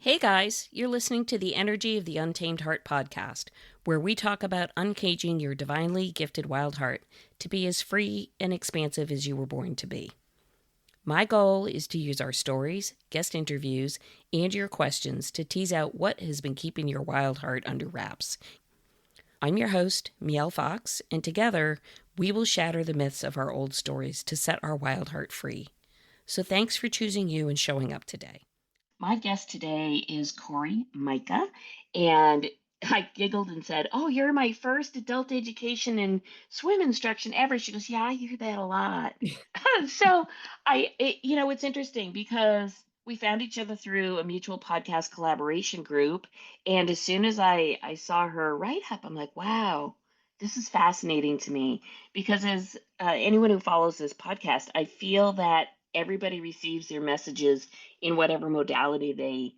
Hey guys, you're listening to the Energy of the Untamed Heart podcast, where we talk about uncaging your divinely gifted wild heart to be as free and expansive as you were born to be. My goal is to use our stories, guest interviews, and your questions to tease out what has been keeping your wild heart under wraps. I'm your host, Mielle Fox, and together we will shatter the myths of our old stories to set our wild heart free. So thanks for choosing you and showing up today. My guest today is Cori Myka, and I giggled and said, "Oh, you're my first adult education and swim instruction ever." She goes, "Yeah, I hear that a lot." So it's interesting because we found each other through a mutual podcast collaboration group, and as soon as I saw her write up, I'm like, "Wow, this is fascinating to me." Because as anyone who follows this podcast, I feel that everybody receives their messages in whatever modality they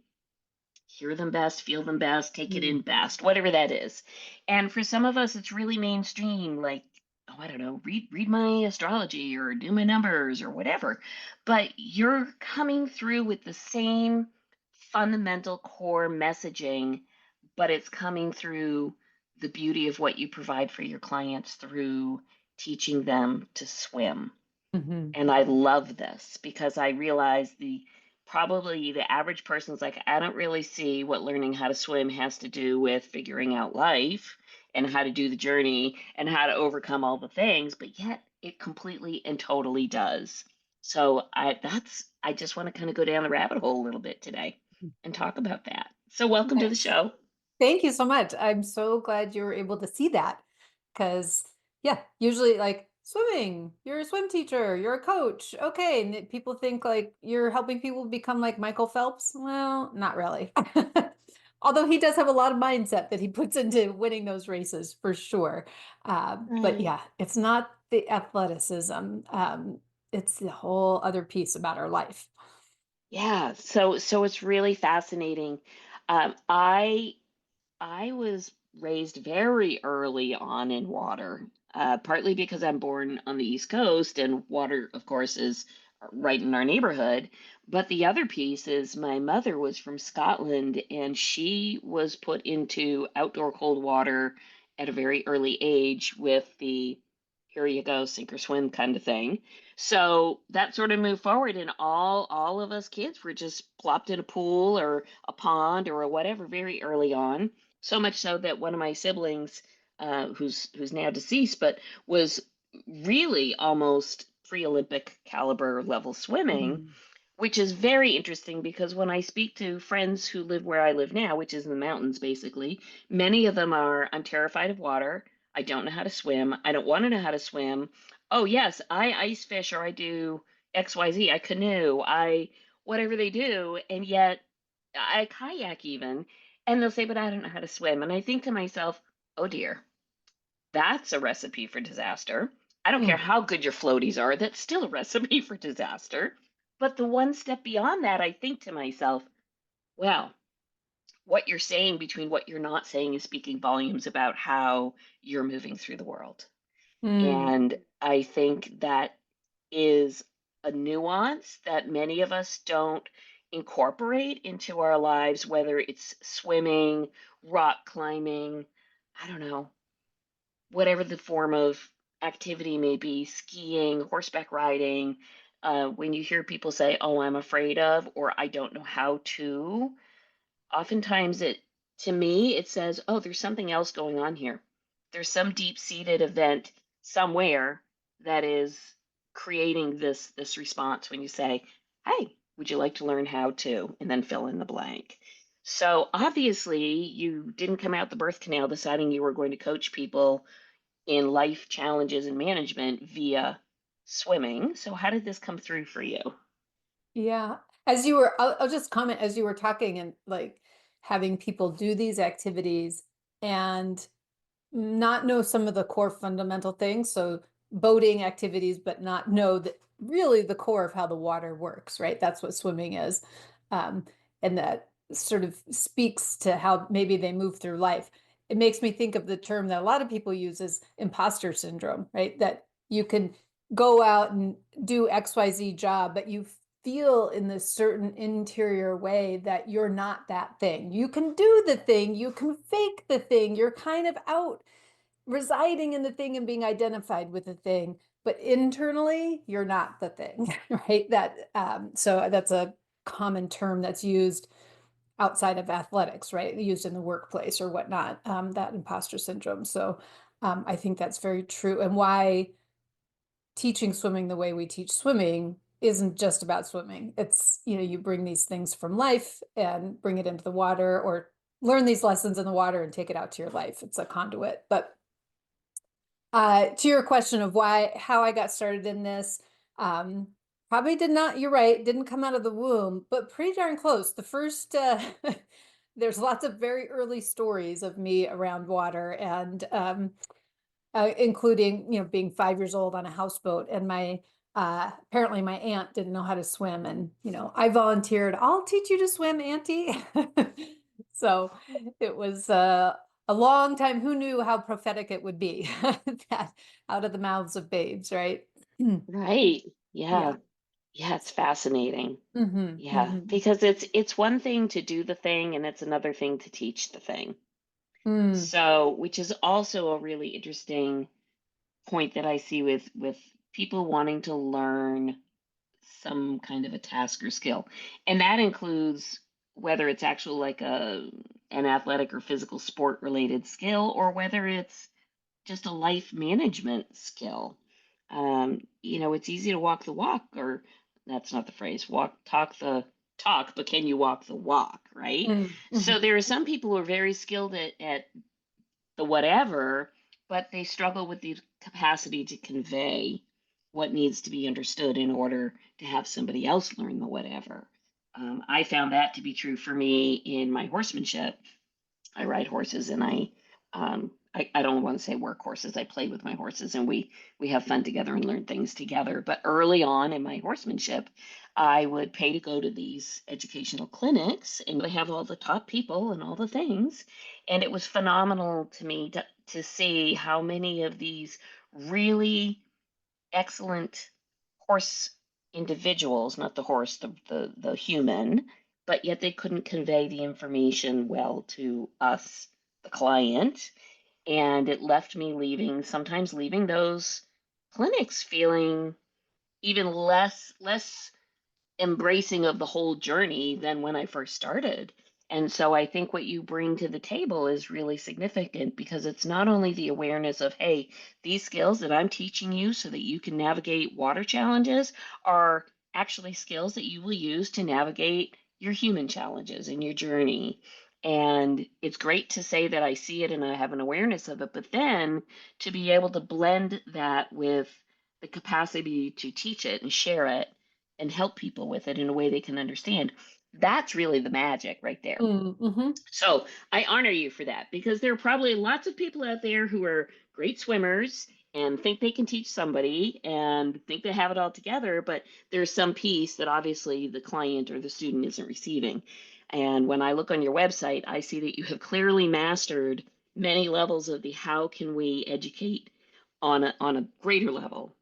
hear them best, feel them best, take it Mm. in best, whatever that is. And for some of us, it's really mainstream, like, oh, I don't know, read my astrology or do my numbers or whatever. But you're coming through with the same fundamental core messaging, but it's coming through the beauty of what you provide for your clients through teaching them to swim. Mhm. And I love this because I realize probably the average person's like, I don't really see what learning how to swim has to do with figuring out life and how to do the journey and how to overcome all the things, but yet it completely and totally does. So I just want to kind of go down the rabbit hole a little bit today and talk about that. So welcome to the Nice. show. Thank you so much. I'm so glad you were able to see that because, yeah, usually like swimming, you're a swim teacher, you're a coach. Okay. And people think like you're helping people become like Michael Phelps. Well, not really. Although he does have a lot of mindset that he puts into winning those races for sure. But Right. yeah, it's not the athleticism. It's the whole other piece about our life. Yeah, so it's really fascinating. I was raised very early on in water, partly because I'm born on the East Coast and water, of course, is right in our neighborhood. But the other piece is my mother was from Scotland and she was put into outdoor cold water at a very early age with the here you go, sink or swim kind of thing. So that sort of moved forward, and all of us kids were just plopped in a pool or a pond or a whatever very early on. So much so that one of my siblings, who's now deceased, but was really almost pre-Olympic caliber level swimming, Mhm. which is very interesting because when I speak to friends who live where I live now, which is in the mountains basically, many of them are, I'm terrified of water. I don't know how to swim. I don't want to know how to swim. Oh, yes, I ice fish or I do XYZ. I canoe. I whatever they do. And yet I kayak even. And they'll say, but I don't know how to swim. And I think to myself, oh dear, that's a recipe for disaster. I don't care Mm. how good your floaties are, that's still a recipe for disaster. But the one step beyond that, I think to myself, well, what you're saying between what you're not saying is speaking volumes about how you're moving through the world. Mm. And I think that is a nuance that many of us don't incorporate into our lives, whether it's swimming, rock climbing, I don't know, whatever the form of activity may be, skiing, horseback riding. When you hear people say, "Oh, I'm afraid of," or "I don't know how to," oftentimes to me, it says, "Oh, there's something else going on here. There's some deep-seated event somewhere that is creating this response when you say, "Hey, would you like to learn how to?" and then fill in the blank. So obviously, you didn't come out the birth canal deciding you were going to coach people in life challenges and management via swimming. So how did this come through for you? Yeah. I'll just comment as you were talking and like having people do these activities and not know some of the core fundamental things. So boating activities, but not know that really the core of how the water works, right? That's what swimming is. Um, and that sort of speaks to how maybe they move through life. It makes me think of the term that a lot of people use as imposter syndrome, right? That you can go out and do XYZ job, but you feel in this certain interior way that you're not that thing. You can do the thing, you can fake the thing, you're kind of out residing in the thing and being identified with the thing, but internally you're not the thing, right? So that's a common term that's used outside of athletics, right? Used in the workplace or whatnot, that imposter syndrome. So I think that's very true. And why teaching swimming the way we teach swimming isn't just about swimming. It's, you bring these things from life and bring it into the water, or learn these lessons in the water and take it out to your life. It's a conduit. But to your question of how I got started in this, um, probably did not, you're right, didn't come out of the womb, but pretty darn close. The first, there's lots of very early stories of me around water, and including, being 5 years old on a houseboat, and apparently my aunt didn't know how to swim, and I volunteered, I'll teach you to swim, Auntie. So it was a long time. Who knew how prophetic it would be? That out of the mouths of babes, right? Right. Yeah. Yeah. Yeah, it's fascinating. Hmm. Yeah, Hmm. because it's one thing to do the thing and it's another thing to teach the thing. Mm. So, which is also a really interesting point that I see with people wanting to learn some kind of a task or skill. And that includes whether it's actual like an athletic or physical sport related skill or whether it's just a life management skill. It's easy to walk the walk, or that's not the phrase, talk the talk, but can you walk the walk, right? Mm. So Hmm. there are some people who are very skilled at the whatever, but they struggle with the capacity to convey what needs to be understood in order to have somebody else learn the whatever. I found that to be true for me in my horsemanship. I ride horses and I don't want to say work horses. I play with my horses and we have fun together and learn things together. But early on in my horsemanship, I would pay to go to these educational clinics and they have all the top people and all the things. And it was phenomenal to me to see how many of these really excellent horse individuals, not the horse, the human, but yet they couldn't convey the information well to us, the client. And it left me sometimes leaving those clinics feeling even less embracing of the whole journey than when I first started. And so I think what you bring to the table is really significant because it's not only the awareness of, hey, these skills that I'm teaching you so that you can navigate water challenges are actually skills that you will use to navigate your human challenges in your journey. And it's great to say that I see it and I have an awareness of it, but then to be able to blend that with the capacity to teach it and share it and help people with it in a way they can understand. That's really the magic right there. Mm. Hmm. So I honor you for that because there are probably lots of people out there who are great swimmers and think they can teach somebody and think they have it all together, but there's some piece that obviously the client or the student isn't receiving. And when I look on your website, I see that you have clearly mastered many levels of the how can we educate on a greater level.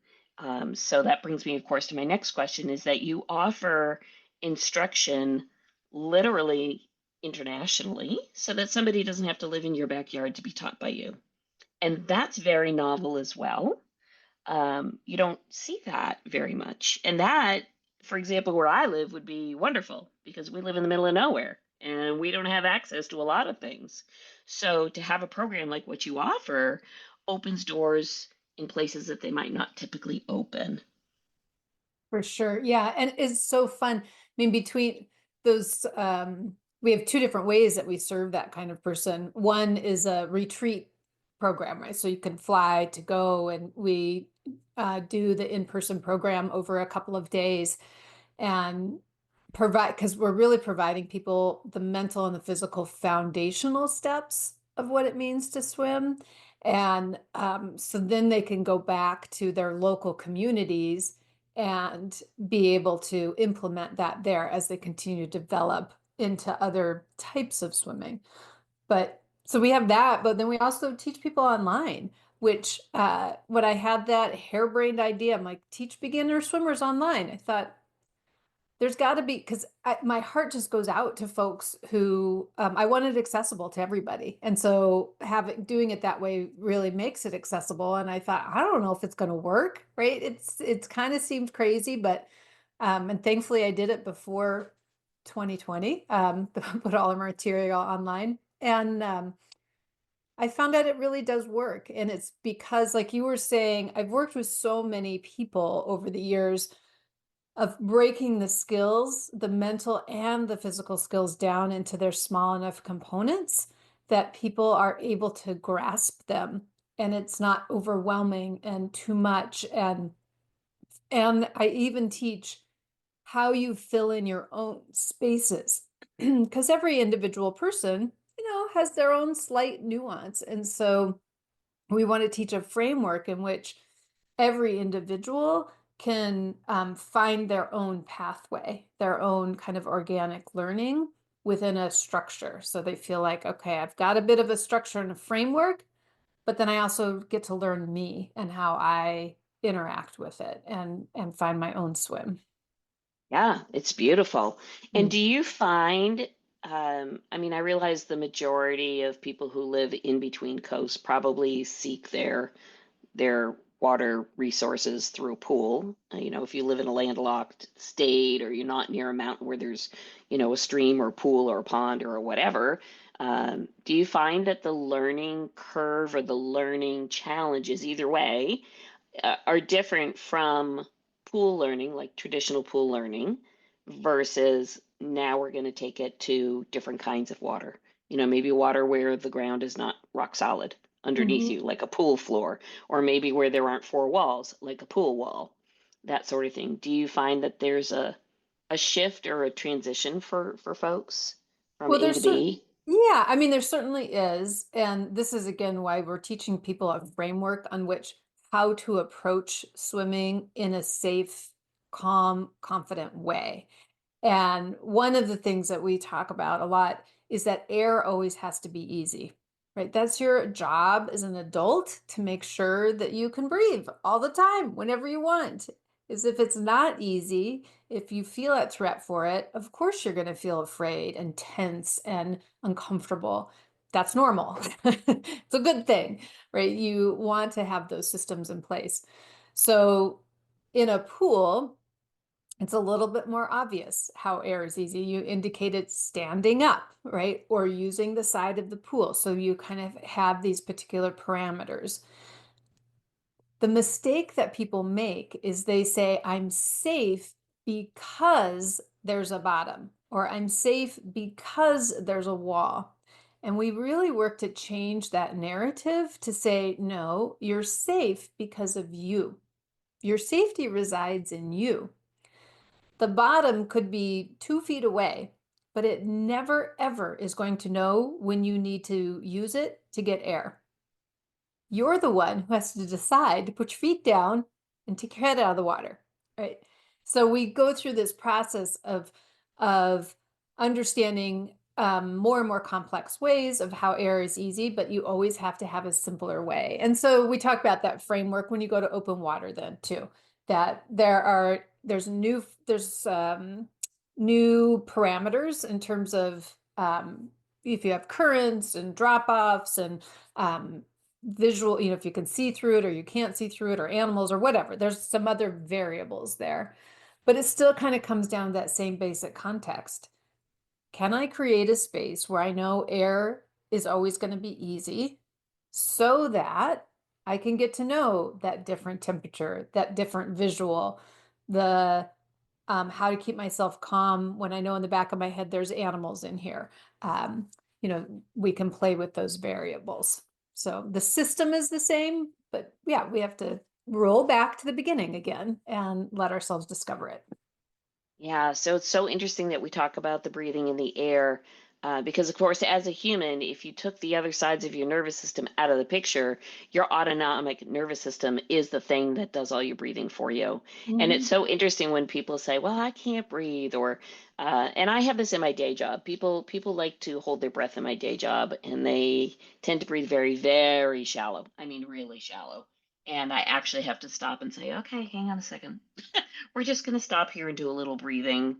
So that brings me, of course, to my next question is that you offer instruction literally internationally so that somebody doesn't have to live in your backyard to be taught by you. And that's very novel as well. You don't see that very much. And that, for example, where I live would be wonderful because we live in the middle of nowhere and we don't have access to a lot of things. So to have a program like what you offer opens doors in places that they might not typically open. For sure. Yeah. And it's so fun. I mean, between those, we have two different ways that we serve that kind of person. One is a retreat program, right? So you can fly to go, and we do the in-person program over a couple of days and provide, because we're really providing people the mental and the physical foundational steps of what it means to swim. And so then they can go back to their local communities and be able to implement that there as they continue to develop into other types of swimming. But so we have that, but then we also teach people online, which when I had that harebrained idea, I'm like, teach beginner swimmers online. I thought, There's got to be, because my heart just goes out to folks who I want it accessible to everybody, and so having doing it that way really makes it accessible. And I thought, I don't know if it's going to work, right? It's kind of seemed crazy, but and thankfully I did it before 2020. Put all the material online, and I found out it really does work. And it's because, like you were saying, I've worked with so many people over the years of breaking the skills, the mental and the physical skills down into their small enough components that people are able to grasp them and it's not overwhelming and too much. And I even teach how you fill in your own spaces because every individual person, has their own slight nuance. And so we want to teach a framework in which every individual can find their own pathway, their own kind of organic learning within a structure. So they feel like, okay, I've got a bit of a structure and a framework, but then I also get to learn me and how I interact with it and find my own swim. Yeah, it's beautiful. And Mm. do you find, I mean, I realize the majority of people who live in between coasts probably seek their water resources through a pool. If you live in a landlocked state or you're not near a mountain where there's, a stream or pool or a pond or whatever, do you find that the learning curve or the learning challenges, either way, are different from pool learning, like traditional pool learning, versus now we're going to take it to different kinds of water? Maybe water where the ground is not rock solid underneath Mhm. you, like a pool floor, or maybe where there aren't four walls, like a pool wall, that sort of thing. Do you find that there's a shift or a transition for folks from Well, A to B? yeah, I mean, there certainly is. And this is again why we're teaching people a framework on which how to approach swimming in a safe, calm, confident way. And one of the things that we talk about a lot is that air always has to be easy, right? That's your job as an adult to make sure that you can breathe all the time, whenever you want. Is if it's not easy, if you feel a threat for it, of course you're going to feel afraid and tense and uncomfortable. That's normal. It's a good thing, right? You want to have those systems in place. So in a pool, it's a little bit more obvious how air is easy. You indicated standing up, right? Or using the side of the pool. So you kind of have these particular parameters. The mistake that people make is they say, I'm safe because there's a bottom, or I'm safe because there's a wall. And we really work to change that narrative to say, no, you're safe because of you. Your safety resides in you. The bottom could be 2 feet away, but it never, ever is going to know when you need to use it to get air. You're the one who has to decide to put your feet down and take your head out of the water, right? So we go through this process of understanding more and more complex ways of how air is easy, but you always have to have a simpler way. And so we talk about that framework when you go to open water then too, that there's new parameters in terms of if you have currents and drop-offs and visual, if you can see through it or you can't see through it or animals or whatever. There's some other variables there, but it still kind of comes down to that same basic context. Can I create a space where I know air is always going to be easy so that I can get to know that different temperature, that different visual, the how to keep myself calm when I know in the back of my head there's animals in here. Um, we can play with those variables. So the system is the same, but yeah, we have to roll back to the beginning again and let ourselves discover it. Yeah, so it's so interesting that we talk about the breathing in the air, because, of course, as a human, if you took the other sides of your nervous system out of the picture, your autonomic nervous system is the thing that does all your breathing for you. And it's Mhm. so interesting when people say, "Well, I can't breathe," or, and I have this in my day job. People like to hold their breath in my day job, and they tend to breathe very, very shallow. I mean, really shallow. And I actually have to stop and say, "Okay, hang on a second. We're just going to stop here and do a little breathing."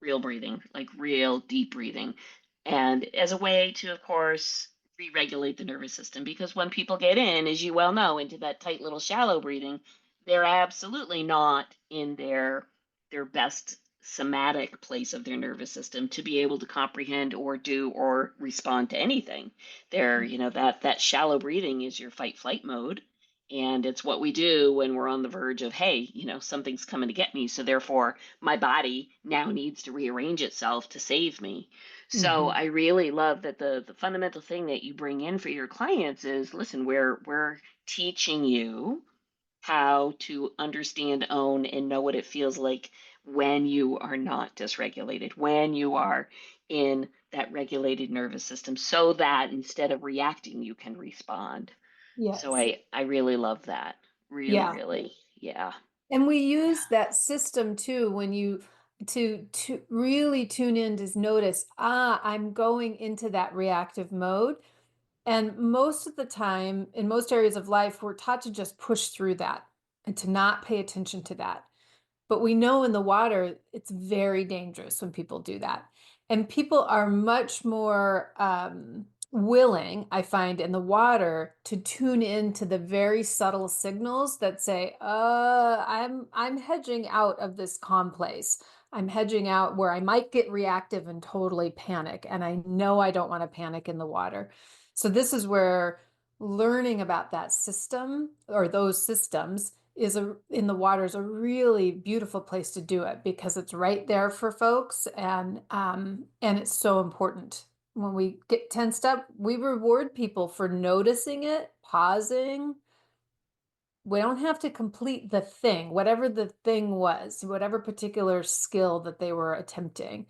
real breathing, like real deep breathing. And as a way to, of course, re regulate the nervous system. Because when people get in, as you well know, into that tight little shallow breathing, they're absolutely not in their best somatic place of their nervous system to be able to comprehend or do or respond to anything. They're, that shallow breathing is your fight flight mode. And it's what we do when we're on the verge of, hey, something's coming to get me. So therefore, my body now needs to rearrange itself to save me. So Hmm. I really love that the fundamental thing that you bring in for your clients is, listen, we're teaching you how to understand, own, and know what it feels like when you are not dysregulated, when you are in that regulated nervous system, so that instead of reacting, you can respond. So Yes. I really love that. Really, Yeah. really. Yeah. And we Yeah. use that system too when you to really tune in to notice, I'm going into that reactive mode. And most of the time, in most areas of life, we're taught to just push through that and to not pay attention to that. But we know in the water, it's very dangerous when people do that. And people are much more willing, I find, in the water to tune into the very subtle signals that say, I'm hedging out of this calm place. I'm hedging out where I might get reactive and totally panic. And I know I don't want to panic in the water. So this is where learning about that system or those systems is in the water is a really beautiful place to do it because it's right there for folks and it's so important. When we get tensed up, we reward people for noticing it, pausing. We don't have to complete the thing, whatever the thing was, whatever particular skill that they were attempting.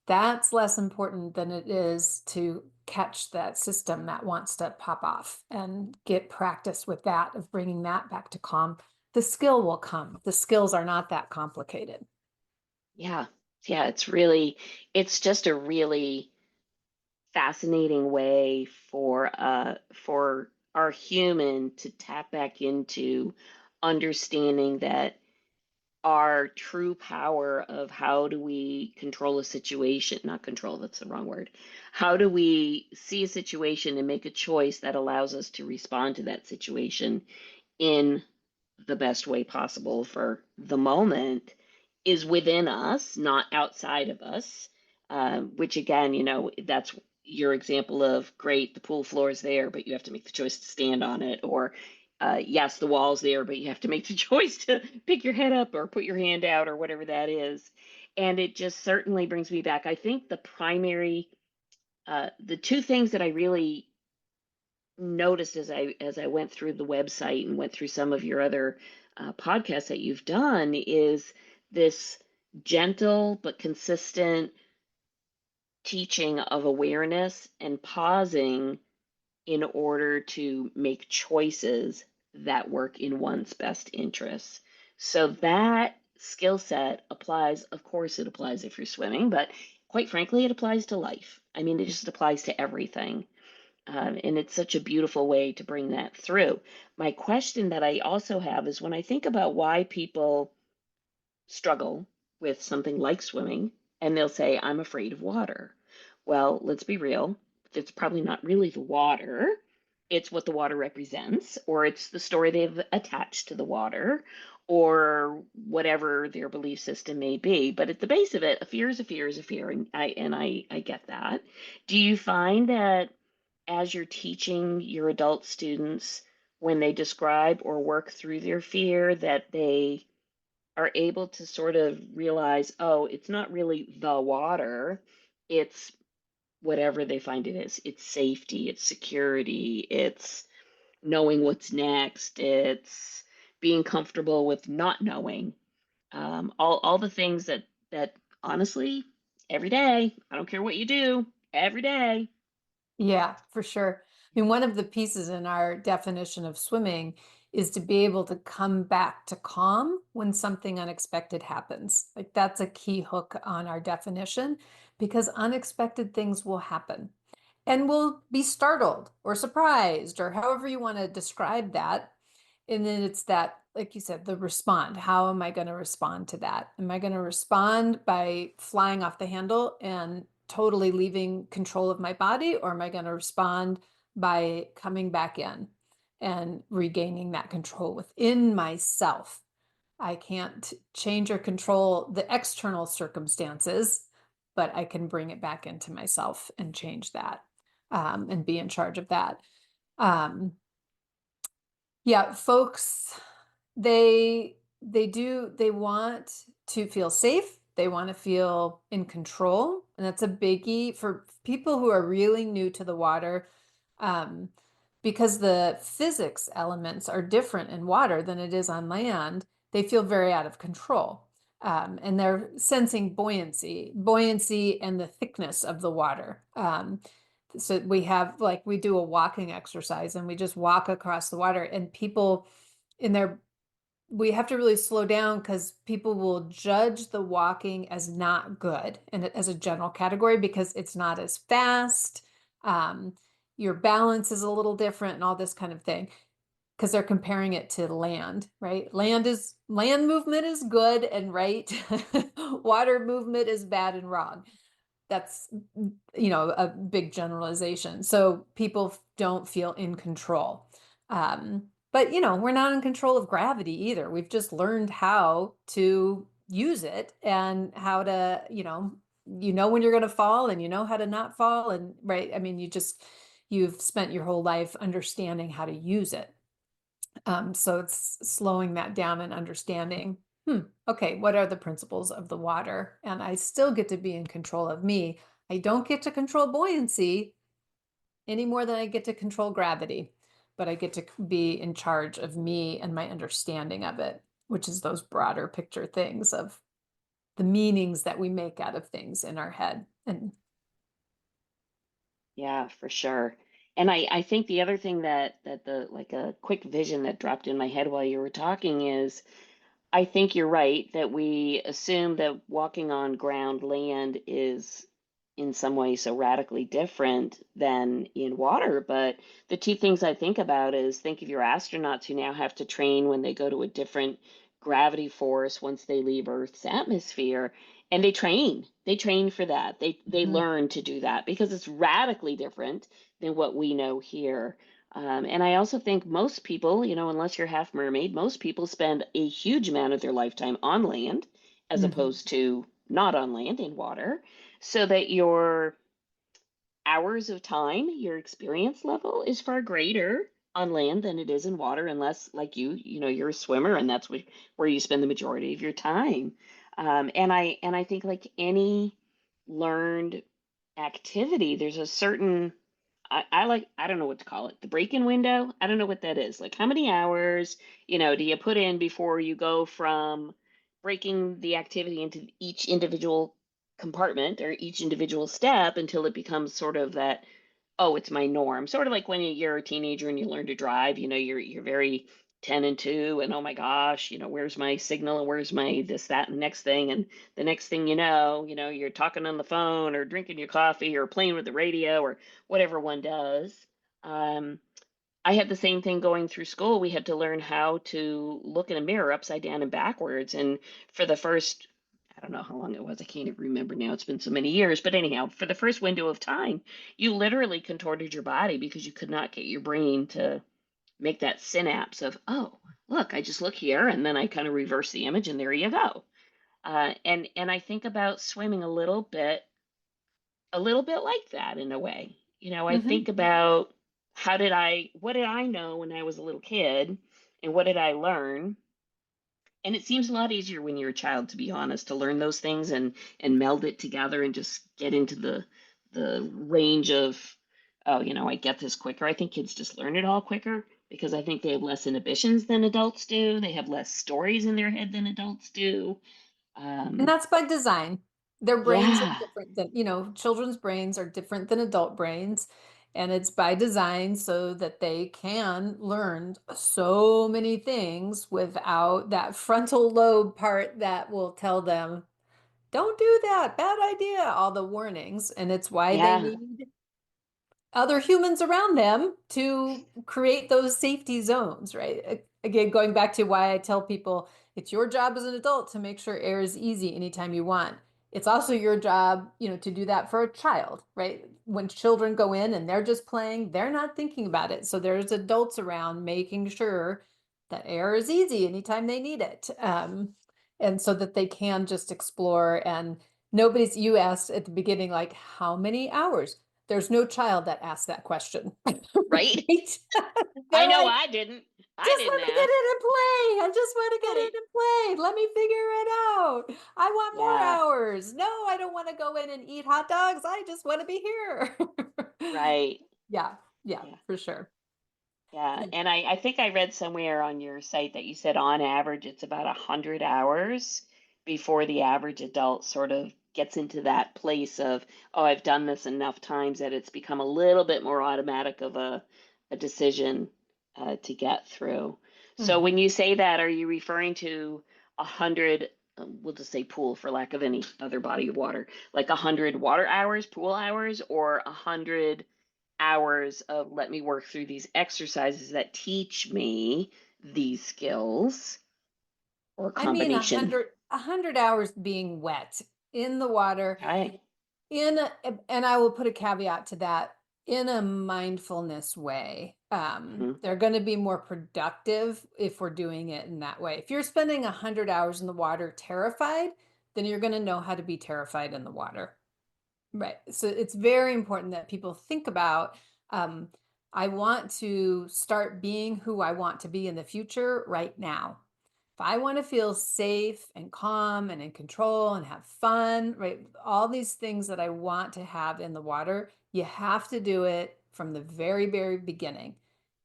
That's less important than it is to catch that system that wants to pop off and get practice with that of bringing that back to calm. The skill will come. The skills are not that complicated. Yeah. Yeah. It's just a really fascinating way for our human to tap back into understanding that our true power of how do we control a situation, not control, that's the wrong word. How do we see a situation and make a choice that allows us to respond to that situation in the best way possible for the moment is within us, not outside of us. Which again, that's your example of great, the pool floor is there, but you have to make the choice to stand on it. Or, yes, the wall's there, but you have to make the choice to pick your head up or put your hand out or whatever that is. And it just certainly brings me back. I think the two things that I really noticed as I went through the website and went through some of your other podcasts that you've done is this gentle but consistent teaching of awareness and pausing in order to make choices that work in one's best interests. So that skill set applies, of course, it applies if you're swimming, but quite frankly, it applies to life. I mean, it just applies to everything. And it's such a beautiful way to bring that through. My question that I also have is when I think about why people struggle with something like swimming, and they'll say, I'm afraid of water. Well, let's be real. It's probably not really the water. It's what the water represents, or it's the story they've attached to the water, or whatever their belief system may be. But at the base of it, a fear is a fear is a fear, and I get that. Do you find that as you're teaching your adult students, when they describe or work through their fear, that they are able to sort of realize, oh, it's not really the water, it's whatever they find it is. It's safety, it's security, it's knowing what's next, it's being comfortable with not knowing. All the things that honestly, every day, I don't care what you do, every day. Yeah, for sure. I mean, one of the pieces in our definition of swimming is to be able to come back to calm when something unexpected happens. Like that's a key hook on our definition because unexpected things will happen and we'll be startled or surprised or however you want to describe that. And then it's that, like you said, the respond. How am I going to respond to that? Am I going to respond by flying off the handle and totally leaving control of my body, or am I going to respond by coming back in and regaining that control within myself? I can't change or control the external circumstances, but I can bring it back into myself and change that, and be in charge of that. Um, yeah, folks, they want to feel safe. They want to feel in control, and that's a biggie for people who are really new to the water, um, because the physics elements are different in water than it is on land. They feel very out of control, and they're sensing buoyancy, and the thickness of the water. So we have, like, we do a walking exercise and we just walk across the water, and people in their we have to really slow down because people will judge the walking as not good and as a general category because it's not as fast. Um, your balance is a little different and all this kind of thing because they're comparing it to land, right? Land movement is good and right. Water movement is bad and wrong. That's, a big generalization. So people don't feel in control. But we're not in control of gravity either. We've just learned how to use it and how to, when you're going to fall and you know how to not fall. And right. I mean, you've spent your whole life understanding how to use it. So it's slowing that down and understanding, okay, what are the principles of the water? And I still get to be in control of me. I don't get to control buoyancy any more than I get to control gravity, but I get to be in charge of me and my understanding of it, which is those broader picture things of the meanings that we make out of things in our head. And Yeah, for sure. And I think the other thing that the like a quick vision that dropped in my head while you were talking is I think you're right that we assume that walking on ground land is in some ways so radically different than in water. But the two things I think about is think of your astronauts who now have to train when they go to a different gravity force once they leave Earth's atmosphere. And they train for that. They Mhm. learn to do that because it's radically different than what we know here. And I also think most people, unless you're half mermaid, most people spend a huge amount of their lifetime on land as Mhm. opposed to not on land in water, so that your hours of time, your experience level is far greater on land than it is in water, unless, like you're a swimmer and that's where you spend the majority of your time. And I think like any learned activity, there's a certain I don't know what to call it. The break-in window? I don't know what that is. Like how many hours, do you put in before you go from breaking the activity into each individual compartment or each individual step until it becomes sort of that, oh, it's my norm. Sort of like when you're a teenager and you learn to drive, you're very 10 and 2 and oh my gosh, where's my signal and where's my this, that, and next thing. And the next thing you're talking on the phone or drinking your coffee or playing with the radio or whatever one does. Um, I had the same thing going through school. We had to learn how to look in a mirror upside down and backwards. And for the first, I don't know how long it was, I can't even remember now. It's been so many years. But anyhow, for the first window of time, you literally contorted your body because you could not get your brain to make that synapse of, oh, look, I just look here and then I kind of reverse the image and there you go. And I think about swimming a little bit like that in a way. I think Mhm. about what did I know when I was a little kid and what did I learn? And it seems a lot easier when you're a child, to be honest, to learn those things and meld it together and just get into the range of, oh, I get this quicker. I think kids just learn it all quicker because I think they have less inhibitions than adults do. They have less stories in their head than adults do. And Um, that's by design. Their brains are yeah, different than, children's brains are different than adult brains. And it's by design so that they can learn so many things without that frontal lobe part that will tell them, don't do that, bad idea, all the warnings. And it's why they yeah. need other humans around them to create those safety zones, right? again, going back to why I tell people it's your job as an adult to make sure air is easy anytime you want. It's also your job, to do that for a child, right? When children go in and they're just playing, they're not thinking about it. So there's adults around making sure that air is easy anytime they need it. And so that they can just explore. And you asked at the beginning, like, how many hours? There's no child that asks that question, Right? right? I They're know like, I didn't. I just didn't let me get ask. in and play. I just want to get Right. in and play. Let me figure it out. I want more Yeah. hours. No, I don't want to go in and eat hot dogs. I just want to be here. Right. Yeah, yeah, Yeah. for sure. Yeah. And I think I read somewhere on your site that you said on average it's about 100 hours before the average adult sort of gets into that place of, oh, I've done this enough times that it's become a little bit more automatic of a decision to get through. So when Mhm. you say that, are you referring to 100, we'll just say pool for lack of any other body of water, like 100 water hours, pool hours, or 100 hours of let me work through these exercises that teach me these skills or I mean, combination? a hundred hours being wet in the water, Okay. and I will put a caveat to that, in a mindfulness way. Hmm. They're going to be more productive if we're doing it in that way. If you're spending 100 hours in the water terrified, then you're going to know how to be terrified in the water. Right. So it's very important that people think about, um, I want to start being who I want to be in the future right now. If I want to feel safe and calm and in control and have fun, right? All these things that I want to have in the water, you have to do it from the very, very beginning.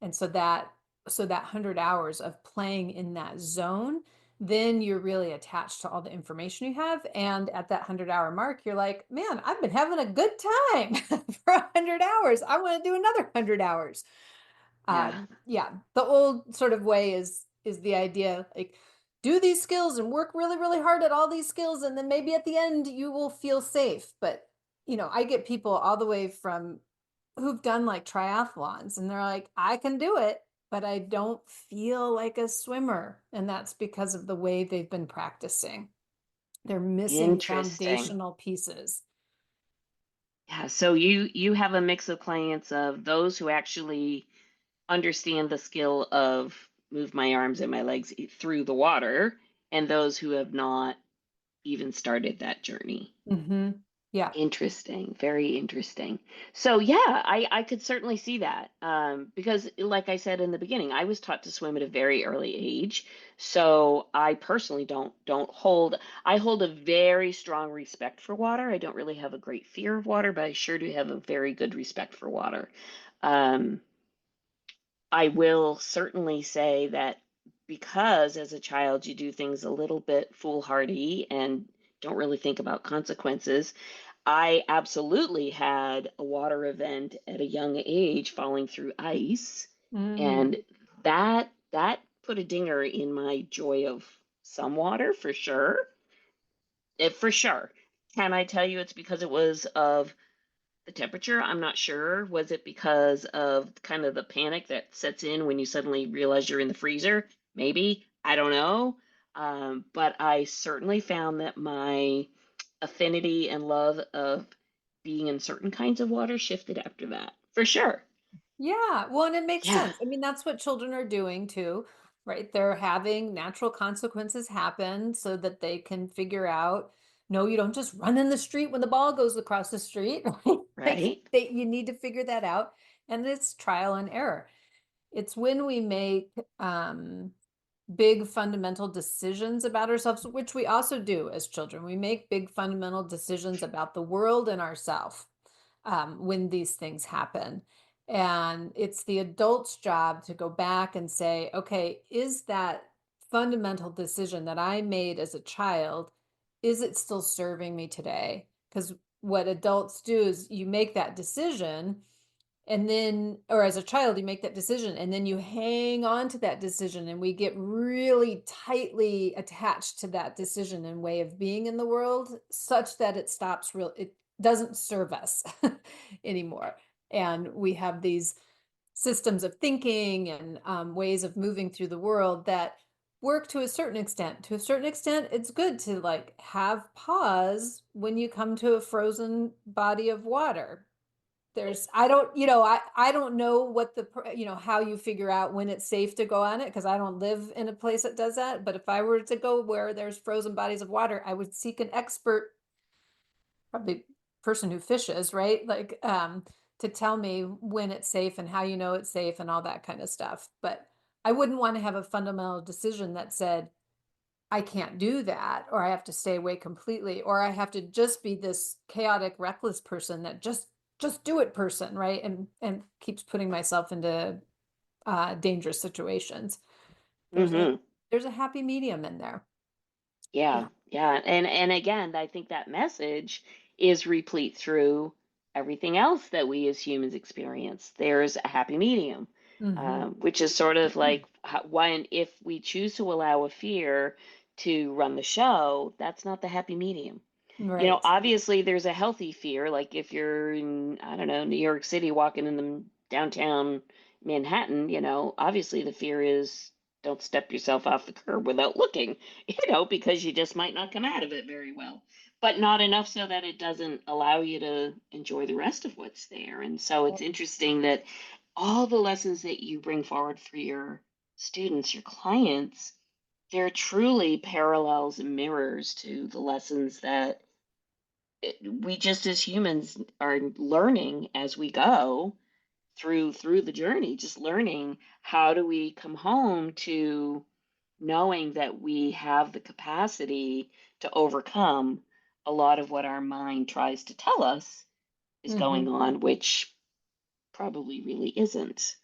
And so that 100 hours of playing in that zone, then you're really attached to all the information you have. And at that 100-hour mark, you're like, man, I've been having a good time for 100 hours. I want to do another 100 hours. Yeah. Yeah, the old sort of way is the idea, like, do these skills and work really, really hard at all these skills, and then maybe at the end you will feel safe. But I get people all the way from who've done like triathlons, and they're like, I can do it, but I don't feel like a swimmer. And that's because of the way they've been practicing. They're missing Interesting. foundational pieces. Yeah. So you have a mix of clients of those who actually understand the skill of move my arms and my legs through the water, and those who have not even started that journey. Yeah. Interesting, very interesting. So yeah, I could certainly see that because, like I said in the beginning, I was taught to swim at a very early age. So I personally don't hold. I hold a very strong respect for water. I don't really have a great fear of water, but I sure do have a very good respect for water. Um, I will certainly say that because as a child you do things a little bit foolhardy and don't really think about consequences. I absolutely had a water event at a young age falling through ice, Mm. and that put a dinger in my joy of some water for sure. For sure. Can I tell you it's because it was of the temperature? I'm not sure. Was it because of kind of the panic that sets in when you suddenly realize you're in the freezer? Maybe. I don't know. But I certainly found that my affinity and love of being in certain kinds of water shifted after that, for sure. Yeah, well, and it makes Yeah, sense. I mean, that's what children are doing too, right? They're having natural consequences happen so that they can figure out, no, you don't just run in the street when the ball goes across the street, right? Like, right? you need to figure that out. And it's trial and error. It's when we make big fundamental decisions about ourselves, which we also do as children. We make big fundamental decisions about the world and ourselves when these things happen. And it's the adult's job to go back and say, okay, is that fundamental decision that I made as a child, is it still serving me today? Because what adults do is you make that decision, and then, or as a child you make that decision and then you hang on to that decision, and we get really tightly attached to that decision and way of being in the world, such that it doesn't serve us anymore. And we have these systems of thinking and ways of moving through the world that work to a certain extent. To a certain extent, it's good to like have pause when you come to a frozen body of water. There's I don't, I don't know what how you figure out when it's safe to go on it because I don't live in a place that does that. But if I were to go where there's frozen bodies of water, I would seek an expert, probably person who fishes, right? Like to tell me when it's safe and how you know it's safe and all that kind of stuff. But I wouldn't want to have a fundamental decision that said I can't do that, or I have to stay away completely, or I have to just be this chaotic, reckless person that just do it person, right? And keeps putting myself into dangerous situations. There's a Hmm. there's a happy medium in there. Yeah, Yeah. yeah. And again, I think that message is replete through everything else that we as humans experience. There's a happy medium, Hmm. which is sort of like when if we choose to allow a fear to run the show, that's not the happy medium. Right. Obviously there's a healthy fear, like if you're in, I don't know, New York City walking in the downtown Manhattan, obviously the fear is don't step yourself off the curb without looking, because you just might not come out of it very well. But not enough so that it doesn't allow you to enjoy the rest of what's there. And so it's interesting that all the lessons that you bring forward for your students, your clients, they're truly parallels and mirrors to the lessons that we just as humans are learning as we go through the journey, just learning how do we come home to knowing that we have the capacity to overcome a lot of what our mind tries to tell us is going Hmm. on, which probably really isn't.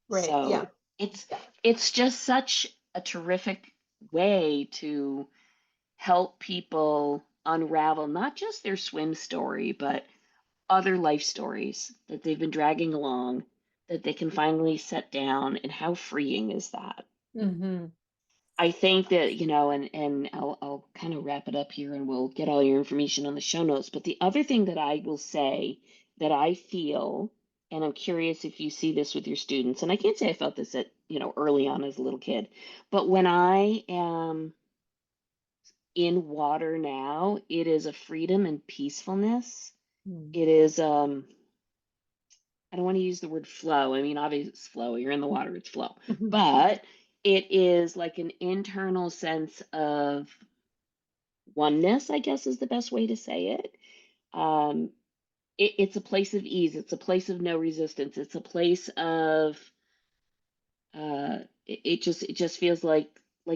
Right. So Yeah. it's Yeah. it's just such a terrific way to help people unravel not just their swim story, but other life stories that they've been dragging along that they can finally set down. And how freeing is that? Hmm. I think that, and I'll kind of wrap it up here and we'll get all your information on the show notes. But the other thing that I will say that I feel, and I'm curious if you see this with your students, and I can't say I felt this at, early on as a little kid, but when I am in water now, it is a freedom and peacefulness. It is I don't want to use the word flow. I mean, obviously it's flow. You're in the water, it's flow. Hmm. But it is like an internal sense of oneness, I guess is the best way to say it. Um, it's a place of ease. It's a place of no resistance. It's a place of it just feels like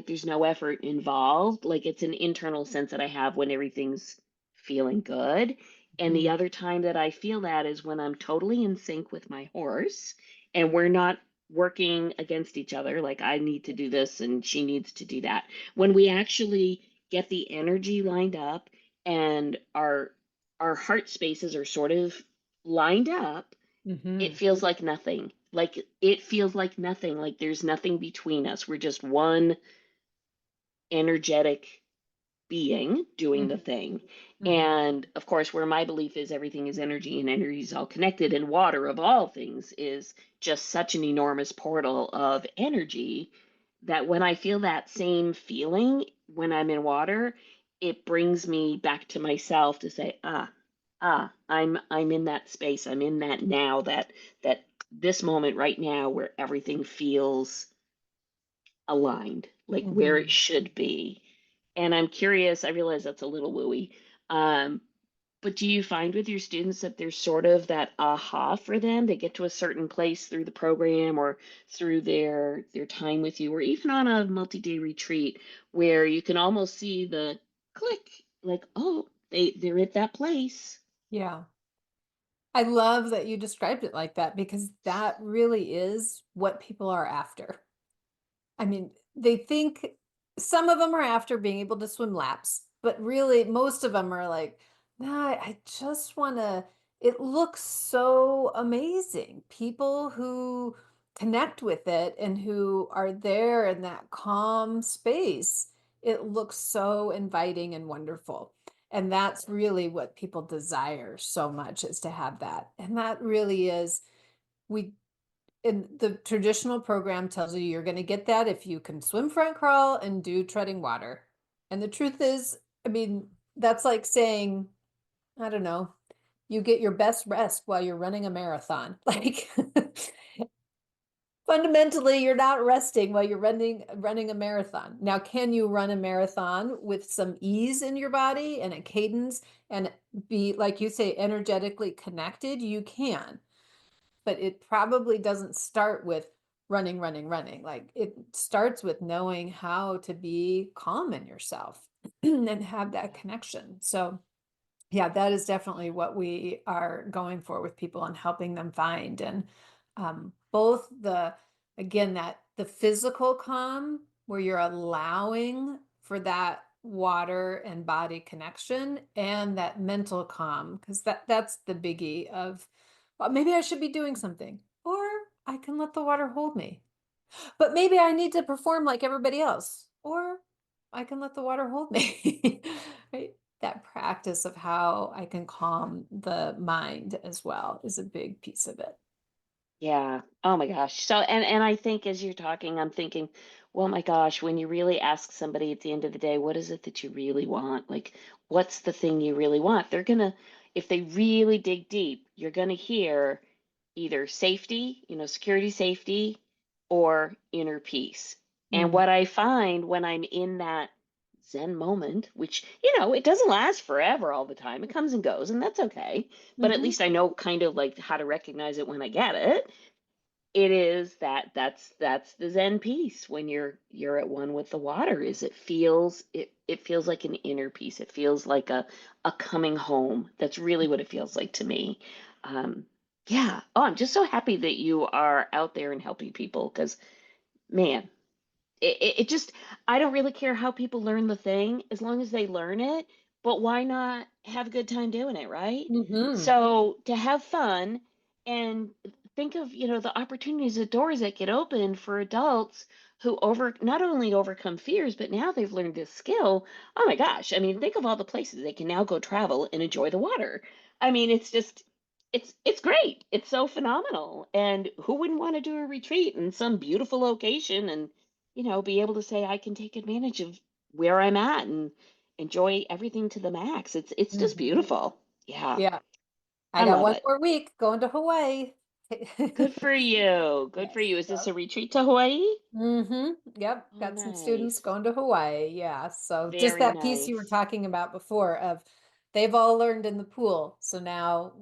there's no effort involved, like it's an internal sense that I have when everything's feeling good. And the other time that I feel that is when I'm totally in sync with my horse and we're not working against each other, like I need to do this and she needs to do that. When we actually get the energy lined up and our heart spaces are sort of lined up, it Hmm. feels like nothing. Like it feels like nothing. Like there's nothing between us. We're just one energetic being doing the Hmm. thing. Hmm. And of course, where my belief is everything is energy and energy is all connected, and water, of all things, is just such an enormous portal of energy that when I feel that same feeling when I'm in water, it brings me back to myself to say, I'm in that space. I'm in that now, that this moment right now where everything feels aligned, like where it Hmm. should be. And I'm curious, I realize that's a little wooey, um, but do you find with your students that there's sort of that aha for them? They get to a certain place through the program or through their time with you, or even on a multi-day retreat where you can almost see the click, like, oh, they're at that place. Yeah. I love that you described it like that because that really is what people are after. I mean, they think some of them are after being able to swim laps, but really most of them are like, nah, I just want to, it looks so amazing. People who connect with it and who are there in that calm space, it looks so inviting and wonderful. And that's really what people desire so much is to have that. And that really is, we and the traditional program tells you you're going to get that if you can swim, front crawl, and do treading water. And the truth is, I mean, that's like saying, I don't know, you get your best rest while you're running a marathon. Like fundamentally, you're not resting while you're running a marathon. Now, can you run a marathon with some ease in your body and a cadence and be, like you say, energetically connected? You can, but it probably doesn't start with running, running, running. Like it starts with knowing how to be calm in yourself and have that connection. So yeah, that is definitely what we are going for with people and helping them find. And both again, that the physical calm where you're allowing for that water and body connection, and that mental calm, because that's the biggie of, well, maybe I should be doing something, or I can let the water hold me. But maybe I need to perform like everybody else, or I can let the water hold me. Right? That practice of how I can calm the mind as well is a big piece of it. Yeah. Oh my gosh. So and I think as you're talking, I'm thinking, well, my gosh, when you really ask somebody at the end of the day, what is it that you really want? Like, what's the thing you really want? They're gonna, if they really dig deep, you're gonna hear either safety, security, safety, or inner peace. And Mm. what I find when I'm in that Zen moment, which, it doesn't last forever all the time, it comes and goes, and that's okay. But at Hmm. least I know kind of like how to recognize it when I get it. It is that's the Zen piece when you're at one with the water. Is it feels like an inner peace. It feels like a coming home. That's really what it feels like to me. Um, yeah. Oh, I'm just so happy that you are out there and helping people because man, it just I don't really care how people learn the thing as long as they learn it, but why not have a good time doing it, right? Hmm. So to have fun and think of, the opportunities, the doors that get opened for adults who not only overcome fears, but now they've learned this skill. Oh my gosh. I mean, think of all the places they can now go travel and enjoy the water. I mean, it's great. It's so phenomenal. And who wouldn't want to do a retreat in some beautiful location and be able to say I can take advantage of where I'm at and enjoy everything to the max. It's just Hmm. beautiful. Yeah, Yeah, I I got love one it. more week going to Hawaii. Good for you. Good for Yes. you. Is this So. a retreat to Hawaii? Yep. Oh, Got some students nice. going to Hawaii. Yeah. So just Very that piece you were nice. talking about before of they've all learned in the pool. So now,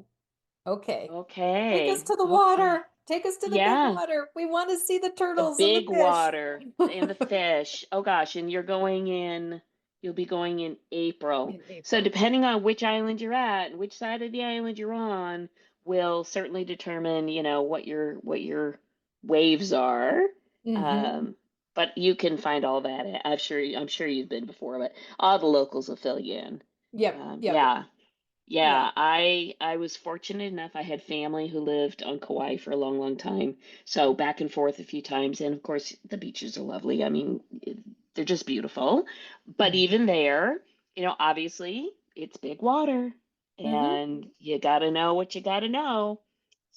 okay, take us Okay. to the Okay. water. Take us to the big Yeah. water. We want to see the The turtles and the big fish. water and the fish. Oh gosh, and you'll be going in April. In So April. depending on which island you're at and which side of the island you're on, will certainly determine, what your waves are. Mm-hmm. Um, but you can find all that. I'm sure you've been before, but all the locals will fill you in. Yep. Yep. Yeah. Yeah. Yeah, I was fortunate enough. I had family who lived on Kauai for a long, long time. So back and forth a few times. And of course, the beaches are lovely. I mean, they're just beautiful. But Mm-hmm. even there, obviously it's big water Mm-hmm. and you got to know what you got to know.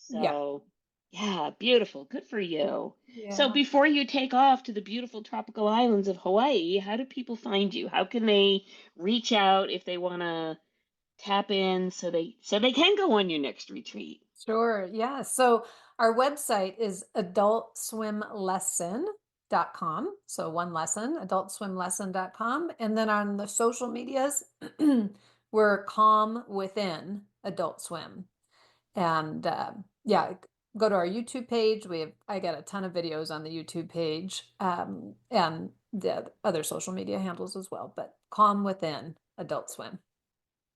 Yeah. So, yeah, beautiful. Good for you. So Yeah. before you take off to the beautiful tropical islands of Hawaii, how do people find you? How can they reach out if they want to tap in so they can go on your next retreat? Sure. Yeah. So our website is adultswimlesson.com. So one lesson, adultswimlesson.com. And then on the social medias, we're calm within adult swim. And yeah, go to our YouTube page. I got a ton of videos on the YouTube page, and the other social media handles as well, but calm within adult swim.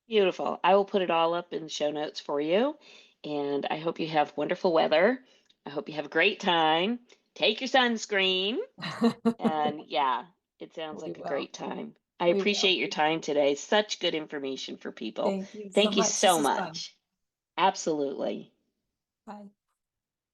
Beautiful. I will put it all up in the show notes for you. And I hope you have wonderful weather. I hope you have a great time. Take your sunscreen. And yeah, it sounds We like a will. great time. I We will. appreciate your time today. Such good information for people. Thank you so Thank you much. This so is fun. much. Absolutely. Bye.